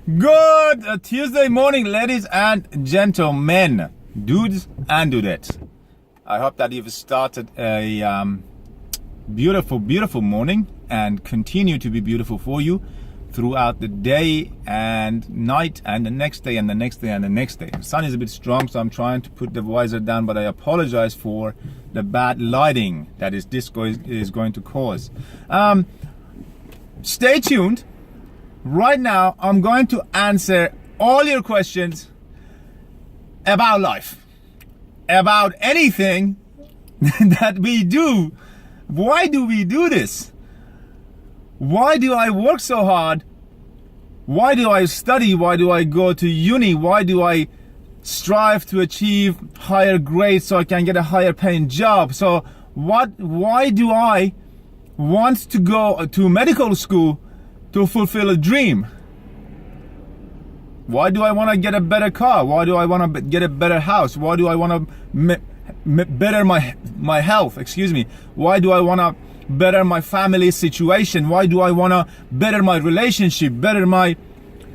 Good Tuesday morning, ladies and gentlemen, dudes and dudettes. I hope that you've started a beautiful, beautiful morning and continue to be beautiful for you throughout the day and night and the next day and the next day and the next day. The sun is a bit strong, so I'm trying to put the visor down, but I apologize for the bad lighting that this is going to cause. Stay tuned. Right now, I'm going to answer all your questions about life, about anything that we do. Why do we do this? Why do I work so hard? Why do I study? Why do I go to uni? Why do I strive to achieve higher grades so I can get a higher paying job? So why do I want to go to medical school to fulfill a dream? Why do I want to get a better car? Why do I want to get a better house? Why do I want to better my health? Excuse me. Why do I want to better my family situation? Why do I want to better my relationship, better my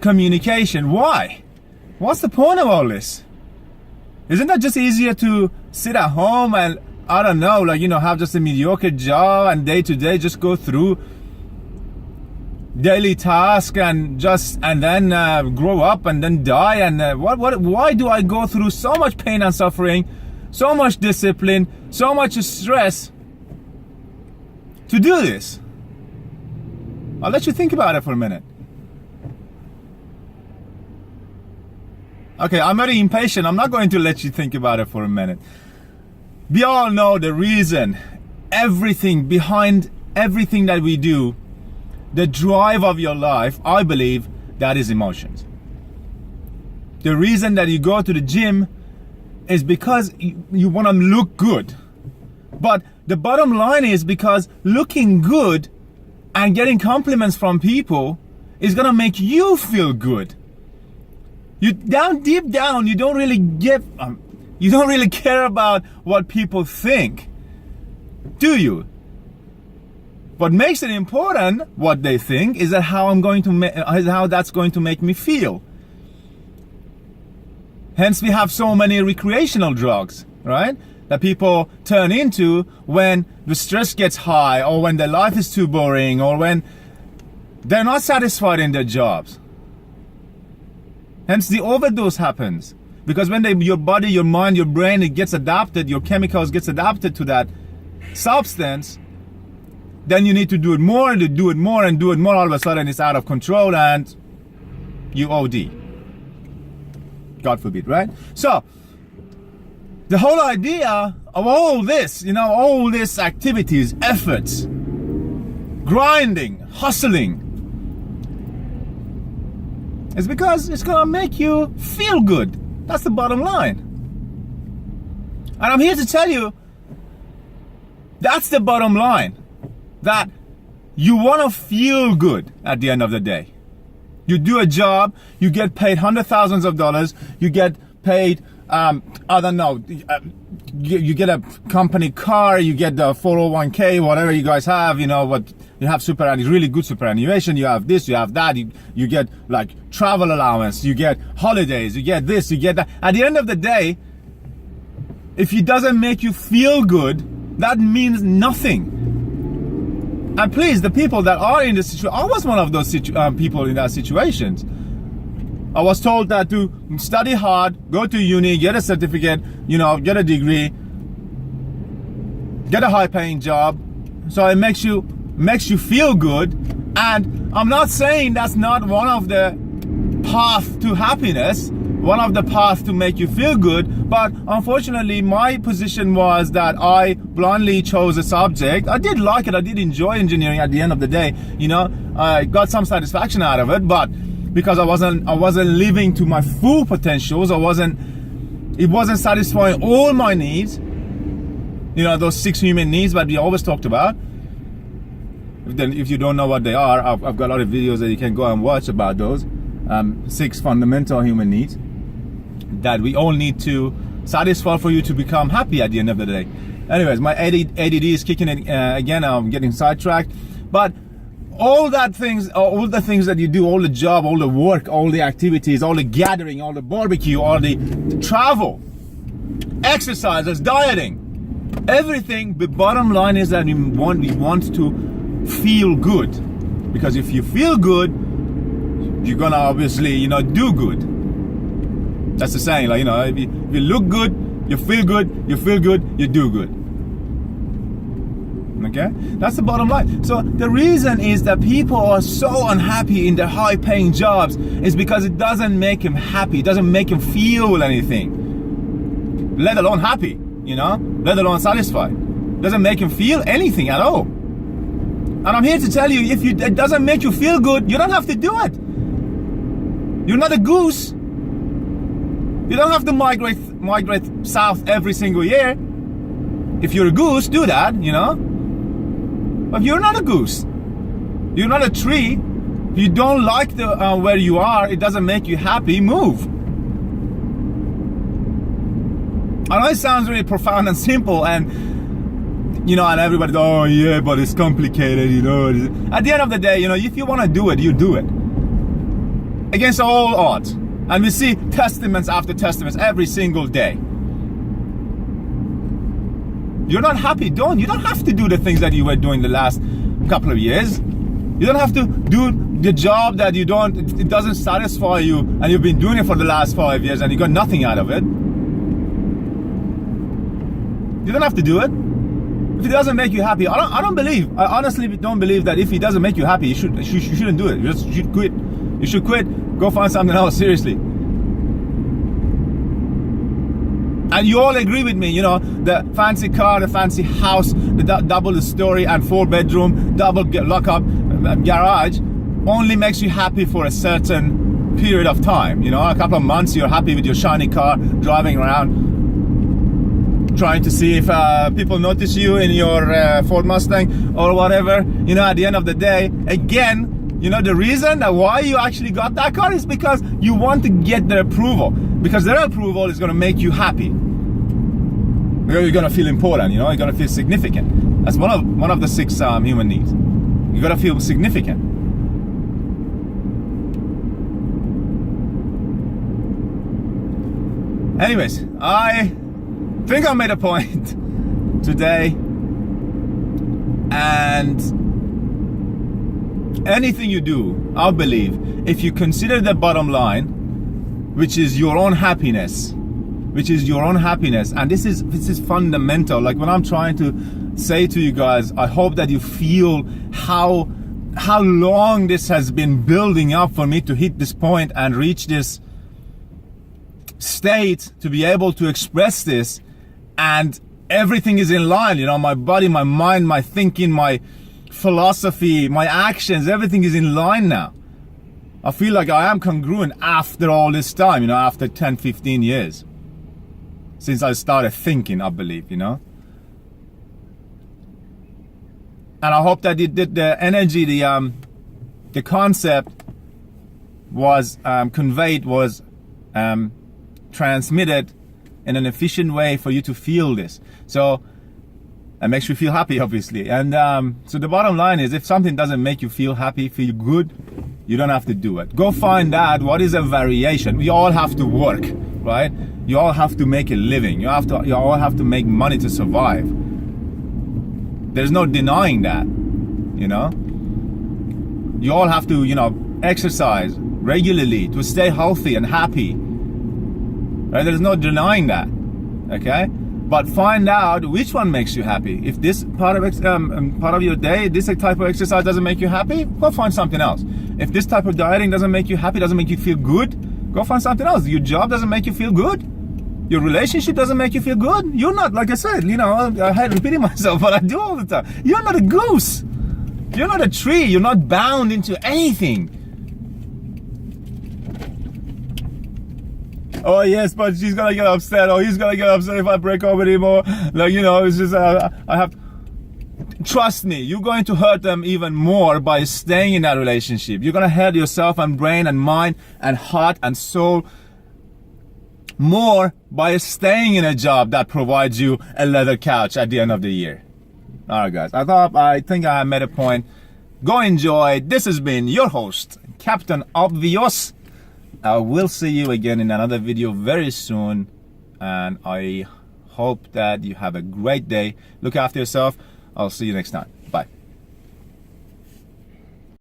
communication? Why? What's the point of all this? Isn't that just easier to sit at home and, I don't know, have just a mediocre job and day to day just go through daily task and then grow up and then die? And why do I go through so much pain and suffering, so much discipline, so much stress to do this? I'll let you think about it for a minute. Okay, I'm very impatient. I'm not going to let you think about it for a minute. We all know the reason, everything behind everything that we do, the drive of your life, I believe that is emotions. The reason that you go to the gym is because you want to look good. But the bottom line is because looking good and getting compliments from people is going to make you feel good. Deep down, you don't really care about what people think, do you? What makes it important, what they think, is that how that's going to make me feel. Hence, we have so many recreational drugs, right? That people turn into when the stress gets high, or when their life is too boring, or when they're not satisfied in their jobs. Hence, the overdose happens. Because when your body, your mind, your brain, it gets adapted, your chemicals gets adapted to that substance, then you need to do it more and do it more and do it more. All of a sudden, it's out of control and you OD. God forbid, right? So, the whole idea of all this, all these activities, efforts, grinding, hustling, is because it's gonna make you feel good. That's the bottom line. And I'm here to tell you, that's the bottom line. That you want to feel good at the end of the day. You do a job, you get paid hundreds of thousands of dollars, you get paid, I don't know, you get a company car, you get the 401k, whatever you guys have, what you have, really good superannuation, you have this, you have that, you get like travel allowance, you get holidays, you get this, you get that. At the end of the day, if it doesn't make you feel good, that means nothing. And please, the people that are in this situation, I was one of those people in that situations. I was told that to study hard, go to uni, get a certificate, get a degree, get a high-paying job, so it makes you feel good. And I'm not saying that's not one of the paths to happiness, one of the paths to make you feel good, but unfortunately my position was that I blindly chose a subject. I did like it, I did enjoy engineering at the end of the day, I got some satisfaction out of it, but because I wasn't living to my full potentials, it wasn't satisfying all my needs, those 6 human needs that we always talked about. If you don't know what they are, I've got a lot of videos that you can go and watch about those 6 fundamental human needs that we all need to satisfy for you to become happy at the end of the day. Anyways, my ADD is kicking in again. I'm getting sidetracked. But all the things that you do, all the job, all the work, all the activities, all the gathering, all the barbecue, all the travel, exercises, dieting, everything. The bottom line is that we want to feel good, because if you feel good, you're gonna obviously do good. That's the saying, like if you look good, you feel good, you do good. Okay, that's the bottom line. So the reason is that people are so unhappy in their high-paying jobs is because it doesn't make them happy. It doesn't make them feel anything, let alone happy. Let alone satisfied. It doesn't make them feel anything at all. And I'm here to tell you, if it doesn't make you feel good, you don't have to do it. You're not a goose. You don't have to migrate south every single year. If you're a goose, do that, But you're not a goose. You're not a tree. If you don't like the where you are, it doesn't make you happy, move. I know it sounds really profound and simple, and and everybody, oh yeah, but it's complicated, At the end of the day, if you want to do it, you do it. Against all odds. And we see testaments after testaments every single day. You're not happy, you don't have to do the things that you were doing the last couple of years. You don't have to do the job that it doesn't satisfy you, and you've been doing it for the last 5 years and you got nothing out of it. You don't have to do it. If it doesn't make you happy, I honestly don't believe that if it doesn't make you happy, you shouldn't do it. You should quit. You should quit. Go find something else, seriously. And you all agree with me, the fancy car, the fancy house, the double story and 4-bedroom, double lock-up garage only makes you happy for a certain period of time. A couple of months you're happy with your shiny car, driving around, trying to see if people notice you in your Ford Mustang or whatever. At the end of the day, again, the reason that why you actually got that car is because you want to get their approval. Because their approval is going to make you happy. You're going to feel important, you're going to feel significant. That's one of the 6 human needs. You got to feel significant. Anyways, I think I made a point today, and anything you do, I believe, if you consider the bottom line, which is your own happiness, and this is fundamental. Like when I'm trying to say to you guys, I hope that you feel how long this has been building up for me to hit this point and reach this state to be able to express this, and everything is in line. My body, my mind, my thinking, my philosophy, my actions, everything is in line now. I feel like I am congruent after all this time, after 10-15 years since I started thinking, I believe, and I hope that the energy, the concept was conveyed, was transmitted in an efficient way for you to feel this. So it makes you feel happy, obviously. And so the bottom line is, if something doesn't make you feel happy, feel good, you don't have to do it. Go find out what is a variation. We all have to work, right? You all have to make a living. You all have to make money to survive. There's no denying that, You all have to, exercise regularly to stay healthy and happy. Right? There's no denying that, okay? But find out which one makes you happy. If this part of your day, this type of exercise doesn't make you happy, go find something else. If this type of dieting doesn't make you happy, doesn't make you feel good, go find something else. Your job doesn't make you feel good. Your relationship doesn't make you feel good. You're not, like I said, I hate repeating myself, but I do all the time. You're not a goose. You're not a tree. You're not bound into anything. Oh yes, but she's gonna get upset. Oh, he's gonna get upset if I break up with him. Or it's just I have. Trust me, you're going to hurt them even more by staying in that relationship. You're gonna hurt yourself and brain and mind and heart and soul more by staying in a job that provides you a leather couch at the end of the year. All right, guys. I think I made a point. Go enjoy. This has been your host, Captain Obvious. I will see you again in another video very soon, and I hope that you have a great day. Look after yourself. I'll see you next time.